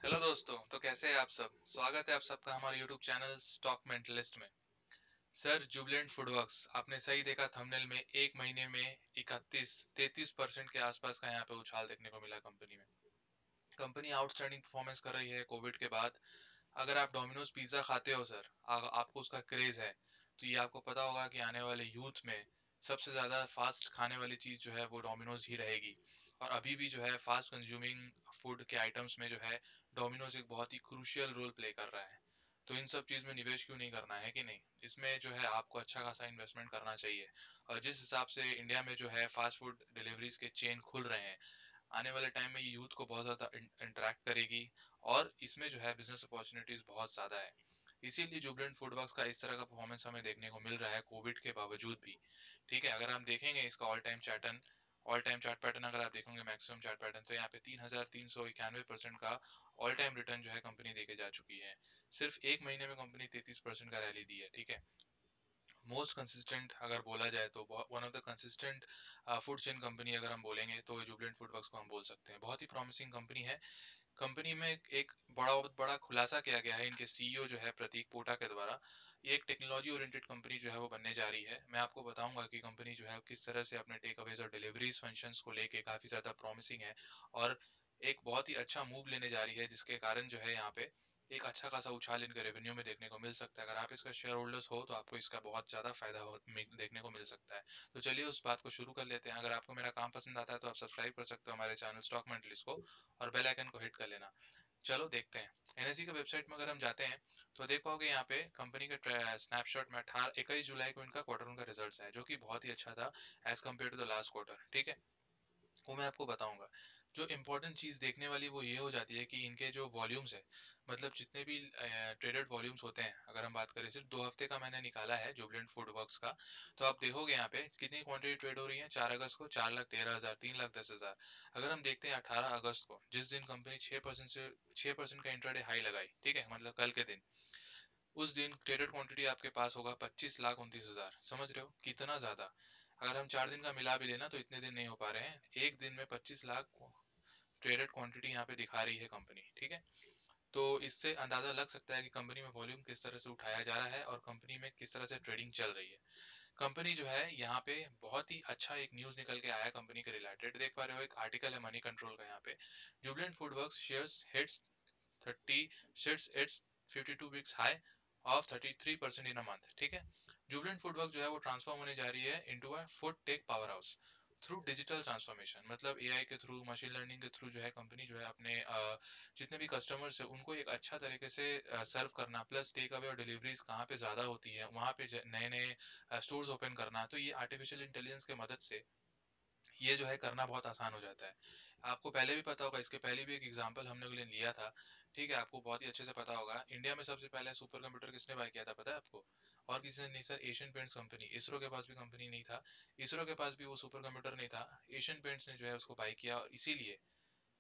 Hello दोस्तों। तो कैसे हैं आप सब? स्वागत है आप सबका हमारे YouTube चैनल स्टॉक मेंटलिस्ट में। सर, जुबिलेंट फूडवर्क्स, आपने सही देखा, थंबनेल में एक महीने में 31-33% के आसपास का यहाँ पे उछाल देखने को मिला कंपनी में। कंपनी आउटस्टैंडिंग परफॉर्मेंस कर रही है कोविड के बाद। अगर आप डोमिनोज पिज्ज़ा खाते हो सर, आपको उसका क्रेज़ है, तो ये आपको पता होगा कि आने वाले यूथ में सबसे ज़्यादा फास्ट खाने वाली चीज़ जो है वो डोमिनोज ही रहेगी। और अभी भी जो है फास्ट कंज्यूमिंग फूड के आइटम्स में जो है डोमिनोज एक बहुत ही क्रूशियल रोल प्ले कर रहा है। तो इन सब चीज़ में निवेश क्यों नहीं करना है कि नहीं? इसमें जो है आपको अच्छा खासा इन्वेस्टमेंट करना चाहिए। और जिस हिसाब से इंडिया में जो है फास्ट फूड डिलीवरीज के चेन खुल रहे हैं, आने वाले टाइम में ये यूथ को बहुत ज़्यादा इंटरेक्ट करेगी। और इसमें जो है बिजनेस अपॉर्चुनिटीज बहुत ज़्यादा है। इसीलिए जुबिलेंट फूडवर्क्स का इस तरह का परफॉर्मेंस हमें देखने को मिल रहा है कोविड के बावजूद भी। ठीक है, अगर हम देखेंगे इसका ऑल टाइम चार्ट पैटर्न अगर आप देखेंगे, मैक्सिमम चार्ट पैटर्न, तो यहाँ पे 3,391% का ऑल टाइम रिटर्न जो है कंपनी देके जा चुकी है। सिर्फ एक महीने में कंपनी 33% का रैली दी है। ठीक है, मोस्ट कंसिस्टेंट अगर बोला जाए तो one of the consistent food chain company अगर हम बोलेंगे तो जुबिलेंट फूडवर्क्स को हम बोल सकते हैं। बहुत ही प्रॉमिसिंग कंपनी है। कंपनी में एक बहुत बड़ा खुलासा किया गया है इनके सीईओ जो है प्रतीक पोटा के द्वारा। ये एक टेक्नोलॉजी ओरिएंटेड कंपनी जो है वो बनने जा रही है। मैं आपको बताऊंगा कि कंपनी जो है किस तरह से अपने टेक अवेज और डिलीवरीज फंक्शंस को लेके काफ़ी ज़्यादा प्रॉमिसिंग है। और एक बहुत ही अच्छा मूव लेने जा रही है, जिसके कारण जो है यहाँ पे एक अच्छा खासा उछाल इनके रेवेन्यू में देखने को मिल सकता है। अगर आप इसका शेयर होल्डर्स हो तो आपको इसका बहुत ज़्यादा देखने को मिल सकता है। तो चलिए उस बात को शुरू कर लेते हैं। अगर आपको मेरा काम पसंद आता है तो आप सब्सक्राइब कर सकते हो हमारे चैनल स्टॉक मेंटलिस्ट को, और बेल आइकन को हिट कर लेना। चलो देखते हैं। एनएसई के वेबसाइट में अगर हम जाते हैं तो देख पाओगे यहाँ पे कंपनी के स्नैपशॉट में 21 जुलाई को इनका क्वार्टर वन का रिजल्ट्स है, जो कि बहुत ही अच्छा था as compared to the last quarter. ठीक है, वो मैं आपको बताऊंगा। जो इम्पोर्टेंट चीज़ देखने वाली वो ये हो जाती है कि इनके जो वॉल्यूम्स है, मतलब जितने भी ट्रेडेड वॉल्यूम्स होते हैं, अगर हम बात करें, सिर्फ 2 हफ्ते का मैंने निकाला है जुबिलेंट फूड वर्क्स का। तो आप देखोगे यहाँ पे कितनी क्वांटिटी ट्रेड हो रही है। 4 अगस्त को 4,13,000, 3,10,000। अगर हम देखते हैं 18 अगस्त को, जिस दिन कंपनी 6% का इंट्राडे हाई लगाई, ठीक है, मतलब कल के दिन, उस दिन ट्रेडेड क्वांटिटी आपके पास होगा 25,29,000। समझ रहे हो कितना ज़्यादा? अगर हम 4 दिन का मिला भी लेना तो इतने दिन नहीं हो पा रहे हैं। एक दिन में 25 लाख ट्रेडेड क्वांटिटी यहाँ पे दिखा रही है कंपनी। ठीक है, तो इससे अंदाजा लग सकता है कि कंपनी में वॉल्यूम किस तरह से उठाया जा रहा है और कंपनी में किस तरह से ट्रेडिंग चल रही है। कंपनी जो है यहाँ पे बहुत ही अच्छा एक न्यूज़ निकल के आया है कंपनी के रिलेटेड। देख पा रहे हो, एक आर्टिकल है मनी कंट्रोल का यहाँ पे। Jubilant FoodWorks shares hits 30 shares it's 52 weeks high of 33% in a month. ठीक है, जुबिलेंट फूडवर्क जो है वो ट्रांसफॉर्म होने जा रही है into a food tech power house through digital transformation. मतलब एआई के थ्रू, मशीन लर्निंग के थ्रू जो है कंपनी जो है अपने जितने भी कस्टमर्स है उनको एक अच्छा तरीके से सर्व करना, प्लस टेक अवे और डिलीवरीज कहाँ पे ज़्यादा होती है वहाँ पे नए नए स्टोर्स ओपन करना। तो ये आर्टिफिशियल इंटेलिजेंस के मदद से ये जो है करना बहुत आसान हो जाता है। आपको पहले भी पता होगा, इसके पहले भी एक एग्जांपल हमने लोगों ने लिया था। ठीक है, आपको बहुत ही अच्छे से पता होगा, इंडिया में सबसे पहले सुपर कंप्यूटर किसने बाय किया था पता है आपको? और किसी ने नहीं sir, Asian paints company. ISRO के पास भी कंपनी नहीं था, इसरो के पास भी वो सुपर कंप्यूटर नहीं था। एशियन पेंट्स ने जो है उसको बाय किया, और इसीलिए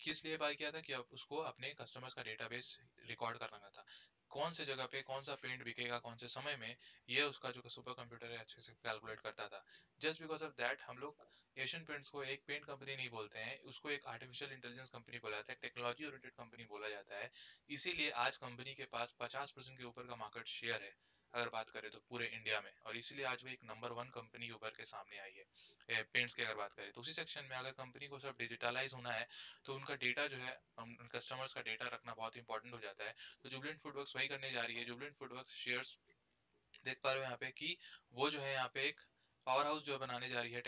किस लिए बाय किया था कि अब उसको अपने कस्टमर्स का डेटाबेस रिकॉर्ड करना था। कौन से जगह पे कौन सा पेंट बिकेगा कौन से समय में, ये उसका जो सुपर कंप्यूटर है अच्छे से कैलकुलेट करता था। जस्ट बिकॉज ऑफ दैट हम लोग एशियन पेंट्स को एक पेंट कंपनी नहीं बोलते हैं, उसको एक आर्टिफिशियल इंटेलिजेंस कंपनी बोला जाता है, टेक्नोलॉजी ओरिएंटेड कंपनी बोला जाता है। इसीलिए आज कंपनी के पास 50% के ऊपर का मार्केट शेयर है अगर बात करें तो पूरे इंडिया में। और इसीलिए आज वो एक नंबर वन कंपनी उभर के सामने आई है पेंट्स की अगर बात करें तो। उसी सेक्शन में अगर कंपनी को सब डिजिटलाइज होना है तो उनका डेटा जो है, कस्टमर्स का डेटा रखना बहुत इंपॉर्टेंट हो जाता है। तो जुबिलेंट फूडवर्क्स वही करने जा रही है। जुबिलेंट फूडवर्क्स शेयर्स देख पा रहे हो यहाँ पे कि वो जो है यहाँ पे एक पावर हाउस जो है बनाने जा रही है,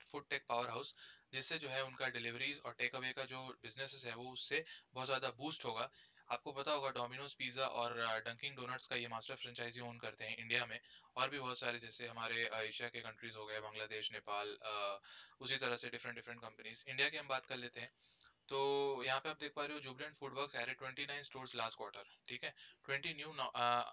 फूड टेक पावर हाउस, जिससे जो है उनका डिलीवरीज और टेक अवे का जो बिजनेस है वो उससे बहुत ज़्यादा बूस्ट होगा। आपको पता होगा डोमिनोज पिज़्ज़ा और डंकिंग डोनट्स का ये मास्टर फ्रेंचाइजी ओन करते हैं इंडिया में। और भी बहुत सारे, जैसे हमारे एशिया के कंट्रीज हो गए, बांग्लादेश, नेपाल, उसी तरह से डिफरेंट डिफरेंट कंपनीज। इंडिया की हम बात कर लेते हैं तो यहाँ पे आप देख पा रहे हो Jubilant FoodWorks added 29 stores last quarter. ठीक है, 20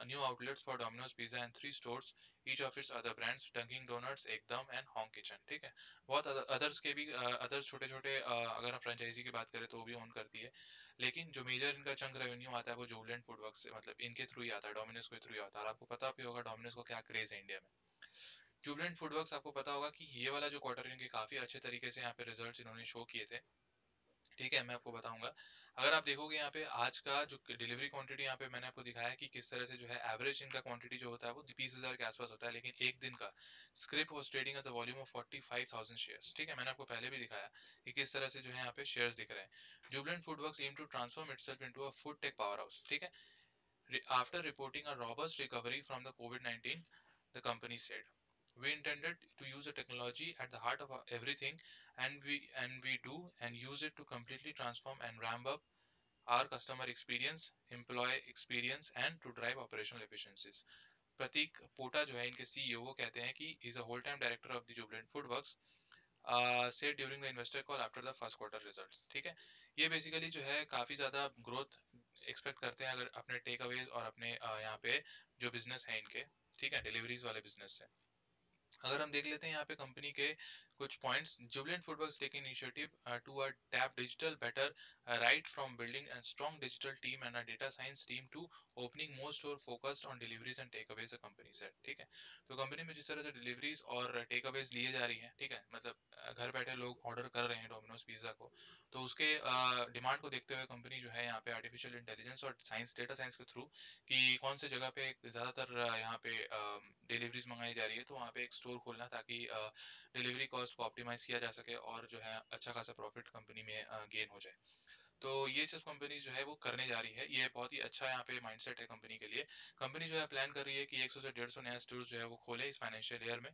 new outlets for Domino's pizza and 3 stores each of its other brands, Dunkin Donuts, एकदम एंड होंग किचन। ठीक है, बहुत अदर्स के भी अदर्स छोटे छोटे अगर हम फ्रेंचाइजी की बात करें तो वो भी ओन करती है। लेकिन जो मेजर इनका चंक रेवेन्यू आता है वो जुबिलेंट फूडवर्क्स से, मतलब इनके थ्रू ही आता है, डोमिनोज के थ्रू ही आता है। और आपको पता भी होगा डोमिनोज को क्या क्रेज है इंडिया में। जुबिलेंट फूडवर्क्स, आपको पता होगा कि ये वाला जो क्वार्टर इनके काफी अच्छे तरीके से यहाँ पे रिजल्ट्स इन्होंने शो किए थे। ठीक है, मैं आपको बताऊँगा। अगर आप देखोगे यहाँ पे आज का जो डिलीवरी क्वांटिटी यहाँ पे मैंने आपको दिखाया है कि किस तरह से जो है एवरेज इनका क्वांटिटी जो होता है वो 20,000 के आसपास होता है, लेकिन एक दिन का script was trading at the volume of 45,000 shares. ठीक है, मैंने आपको पहले भी दिखाया कि किस तरह से जो है यहाँ पे शेयर्स दिख रहे हैं। Jubilant FoodWorks aim to transform itself into a food tech power house. ठीक है, after reporting a robust recovery from the COVID-19, the company said, "We intended to use the technology at the heart of everything, and we do and use it to completely transform and ramp up our customer experience, employee experience, and to drive operational efficiencies." प्रतीक पोटा जो है इनके CEO वो कहते हैं कि is a whole time director of the Jubilant Food Works said during the investor call after the first quarter results। ठीक है, ये बेसिकली जो है काफ़ी ज़्यादा ग्रोथ एक्सपेक्ट करते हैं अगर अपने टेक अवेज और अपने यहाँ पे जो बिजनेस है इनके, ठीक है, डिलीवरीज वाले बिजनेस से। अगर हम देख लेते हैं यहाँ पे कंपनी के कुछ points, Jubilant FoodWorks taking initiative to a tap digital better, right from building and strong digital team and a data science team to opening more store focused on deliveries and takeaways, company set. ठीक है, तो company में जिस तरह से deliveries और take Awez लिए जा रही है, ठीक है, मतलब घर बैठे लोग ऑर्डर कर रहे हैं डोमिनोज पिज्जा को, तो उसके डिमांड को देखते हुए कंपनी जो है यहाँ पे आर्टिफिशियल इंटेलिजेंस और साइंस, डेटा साइंस के थ्रू कि कौन से जगह पे ज़्यादातर यहाँ पे डिलीवरीज मंगाई जा रही है, तो वहाँ पे एक स्टोर खोलना ताकि डिलीवरी कॉस्ट को ऑप्टिमाइज किया जा सके और जो है अच्छा खासा प्रॉफिट कंपनी में गेन हो जाए। तो ये सब कंपनी जो है वो करने जा रही है, ये बहुत ही अच्छा यहाँ पे माइंडसेट है कंपनी के लिए। कंपनी जो है प्लान कर रही है कि 100 से 150 नया स्टोर जो है वो खोले इस फाइनेंशियल ईयर में,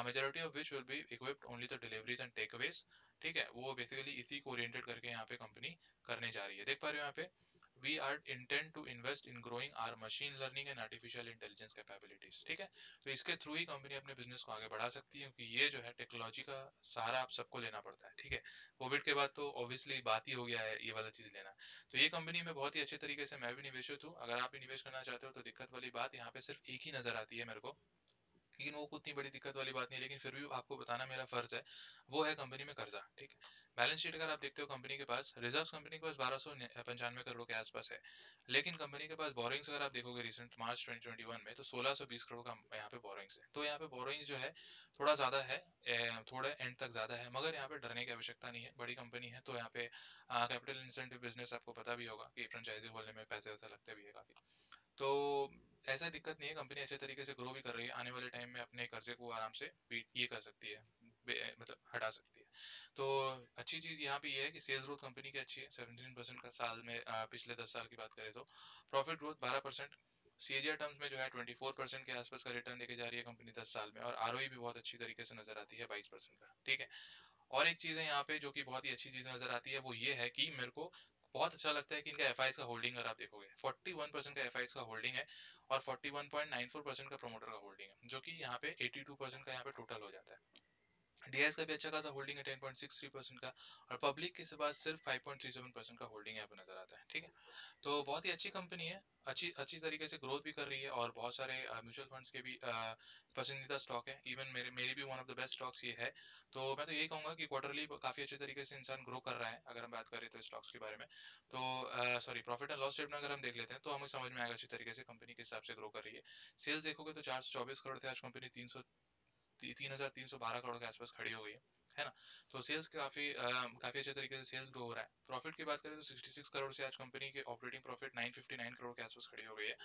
majority of which will be equipped only the deliveries and takeaways. ठीक है, वो बेसिकली इसी को ओरिएंटेड करके यहाँ पे कंपनी करने जा रही है। देख पा रहे हो यहाँ पे, we are intend to invest in growing our machine learning and artificial intelligence capabilities। ठीक है, तो इसके थ्रू ही कंपनी अपने बिजनेस को आगे बढ़ा सकती है, क्योंकि ये जो है टेक्नोलॉजी का सहारा आप सबको लेना पड़ता है। ठीक है, कोविड के बाद तो ऑब्वियसली बात ही हो गया है ये वाला चीज लेना। तो ये कंपनी में बहुत ही अच्छे तरीके से मैं भी निवेशित हूँ, अगर आप भी निवेश करना चाहते हो तो दिक्कत वाली बात यहाँ पे सिर्फ एक ही नजर आती है मेरे को, लेकिन वो उतनी बड़ी दिक्कत वाली बात नहीं है, लेकिन फिर भी आपको बताना मेरा फर्ज है। वो है कंपनी में कर्जा। ठीक है, बैलेंस शीट अगर आप देखते हो कंपनी के पास रिजर्व्स कंपनी के पास 1295 करोड़ के आसपास है, लेकिन कंपनी के पास बोरिंग्स अगर आप देखोगे रिसेंट मार्च 2021 में, तो 1620 करोड़ का यहाँ पे बोरिंग्स है। तो यहाँ पे बोरिंग्स जो है थोड़ा ज़्यादा है, थोड़ा एंड तक ज़्यादा है, मगर यहाँ पे डरने की आवश्यकता नहीं है, बड़ी कंपनी है। तो यहाँ पे कैपिटल इंसेंटिव बिजनेस आपको पता भी होगा कि फ्रेंचाइजी खोलने में पैसे वैसे लगते भी है काफ़ी। तो ऐसा दिक्कत नहीं है, कंपनी अच्छे तरीके से ग्रो भी कर रही है, आने वाले टाइम में अपने कर्जे को आराम से बीट ये कर सकती है, मतलब हटा सकती है। तो अच्छी चीज़ यहाँ पे ये है कि सेल्स ग्रोथ कंपनी की अच्छी है, 17% का साल में, पिछले 10 साल की बात करें तो प्रॉफिट ग्रोथ 12%, सीएजीआर टर्म्स में जो है 24% के आसपास का रिटर्न देके जा रही है कंपनी 10 साल में, और आरओई भी बहुत अच्छी तरीके से नजर आती है 22% का। ठीक है, और एक चीज़ है यहाँ पे जो कि बहुत ही अच्छी चीज़ नजर आती है, वो ये है कि मेरे को बहुत अच्छा लगता है कि इनका एफ का होल्डिंग अगर आप देखोगे 41% का एफ का होल्डिंग है, और 41.94% का प्रमोटर का होल्डिंग है, जो कि यहाँ पे 82% का यहाँ पे टोटल हो जाता है। डीएस का भी अच्छा खासा होल्डिंग है 10.63% का, और पब्लिक के पास सिर्फ 5.37% का होल्डिंग यहाँ पे नजर आता है। ठीक है, तो बहुत ही अच्छी कंपनी है, अच्छी अच्छी तरीके से ग्रोथ भी कर रही है, और बहुत सारे म्यूचुअल फंड्स के भी पसंदीदा स्टॉक है, इवन मेरे मेरी भी one of the best stocks ये है। तो मैं तो यही कहूंगा कि क्वार्टरली काफी अच्छे तरीके से इंसान ग्रो कर रहा है, अगर हम बात करें तो स्टॉक्स के बारे में। तो sorry, profit and loss statement अगर हम देख लेते हैं तो हमें समझ में आएगा अच्छी तरीके से कंपनी किस हिसाब से ग्रो कर रही है। सेल्स देखोगे तो 424 करोड़ थे, आज कंपनी 3,312 करोड़ के आसपास खड़ी हो गई है ना। तो सेल्स काफी अच्छे तरीके से सेल्स ग्रो हो रहा है। प्रॉफिट की बात करें तो 66 करोड़ से आज कंपनी के ऑपरेटिंग प्रॉफिट 959 करोड़ के आसपास खड़ी हो गई है,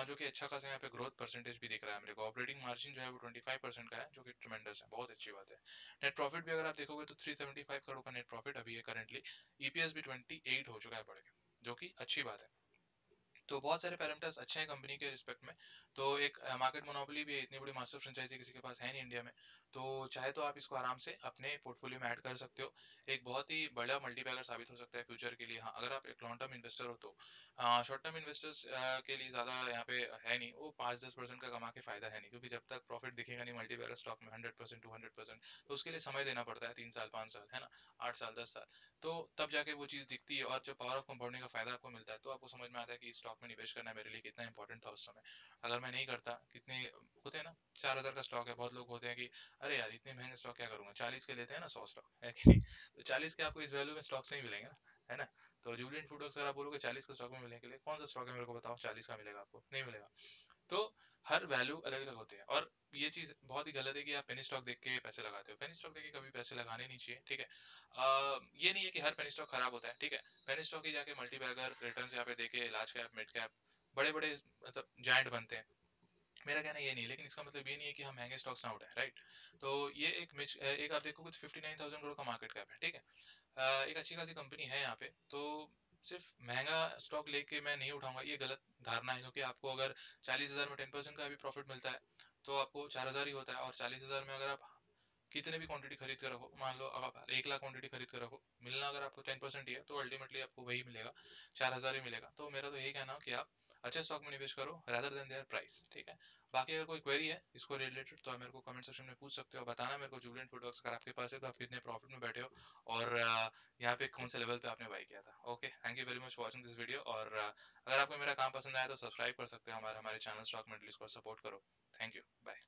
जो कि अच्छा खासा यहाँ पे ग्रोथ परसेंटेज भी दिख रहा है मेरे को। ऑपरेटिंग मार्जिन जो है वो 25% का है, जो कि ट्रेमेंडस है, बहुत अच्छी बात है। नेट प्रॉफिट भी अगर आप देखोगे तो 375 करोड़ का नेट प्रॉफिट अभी है करंटली। ईपीएस भी 28 हो चुका है बढ़ के, जो कि अच्छी बात है। तो बहुत सारे पैरामीटर्स अच्छे हैं कंपनी के रिस्पेक्ट में। तो एक मार्केट मोनोपोली भी है, इतनी बड़ी मास्टर फ्रेंचाइजी किसी के पास है नहीं इंडिया में, तो चाहे तो आप इसको आराम से अपने पोर्टफोलियो में ऐड कर सकते हो। एक बहुत ही बड़ा मल्टीपैगर साबित हो सकता है फ्यूचर के लिए। हाँ, अगर आप एक लॉन्ग टर्म इन्वेस्टर हो तो। शॉर्ट टर्म इन्वेस्टर्स के लिए ज़्यादा यहाँ पे है नहीं, वो 5-10% का कमा के फायदा है नहीं, क्योंकि जब तक प्रॉफिट दिखेगा नहीं मल्टीपैगर स्टॉक में 100% 200%, तो उसके लिए समय देना पड़ता है, 3 साल 5 साल है ना, 8 साल 10 साल। तो तब जाके वो चीज़ दिखती है, और जब पावर ऑफ कंपाउंडिंग का फायदा आपको मिलता है तो आपको समझ में आता है कि स्टॉक में निवेश करना मेरे लिए कितना इंपॉर्टेंट था उस समय। अगर मैं नहीं करता, कितने होते हैं ना, 4,000 का स्टॉक है, बहुत लोग होते हैं कि अरे यार इतने महंगे स्टॉक क्या करूंगा, 40 के लेते हैं ना 100 स्टॉक, है कि नहीं। तो 40 के आपको इस वैल्यू में स्टॉक्स नहीं मिलेंगे ना, है ना। तो जुबिलेंट फूड अगर आप बोलोगे 40 का स्टॉक में मिलने के लिए, कौन सा स्टॉक है मेरे को बताओ 40 का मिलेगा, आपको नहीं मिलेगा। तो हर वैल्यू अलग अलग होती है, और ये चीज़ बहुत ही गलत है कि आप पेनी स्टॉक देख के पैसे लगाते हो। पेनी स्टॉक देख के कभी पैसे लगाने नहीं चाहिए, ठीक है। ये नहीं है कि हर पेनी स्टॉक खराब होता है, ठीक है। पेनी स्टॉक ही जाके मल्टीबैगर रिटर्न्स यहाँ पे देके लार्ज कैप, मिड कैप, बड़े बड़े मतलब जायंट बनते हैं। मेरा कहना ये नहीं है, लेकिन इसका मतलब ये नहीं है कि हम महंगे स्टॉक्स ना उठाएं, राइट। तो ये एक आप देखो, कुछ 59,000 करोड़ का मार्केट कैप है, ठीक है। एक अच्छी खासी कंपनी है यहाँ पे। तो सिर्फ महंगा स्टॉक लेके मैं नहीं उठाऊंगा, ये गलत धारणा है, क्योंकि आपको अगर 40,000 में 10% का भी प्रॉफिट मिलता है तो आपको 4,000 ही होता है। और 40,000 में अगर आप कितने भी क्वांटिटी खरीद कर रखो, मान लो अब आप 1 लाख क्वांटिटी खरीद कर रखो, मिलना अगर आपको 10% ही है, तो अल्टीमेटली आपको वही मिलेगा, 4,000 ही मिलेगा। तो मेरा तो यही कहना है कि आप अच्छे स्टॉक में निवेश करो रादर देन देयर प्राइस, ठीक है। बाकी अगर कोई क्वेरी है इसको रिलेटेड तो आप मेरे को कमेंट सेक्शन में पूछ सकते हो, बताना मेरे को जुबलेंट फूडवर्क्स अगर आपके पास है तो आप कितने प्रॉफिट में बैठे हो, और यहाँ पे कौन से लेवल पे आपने बाई किया था। Okay, thank you very much for watching this video. और अगर आपको मेरा काम पसंद आया तो सब्सक्राइब कर सकते हो हमारे हमारे चैनल स्टॉक मेंटलिस्ट को सपोर्ट करो। Thank you, bye.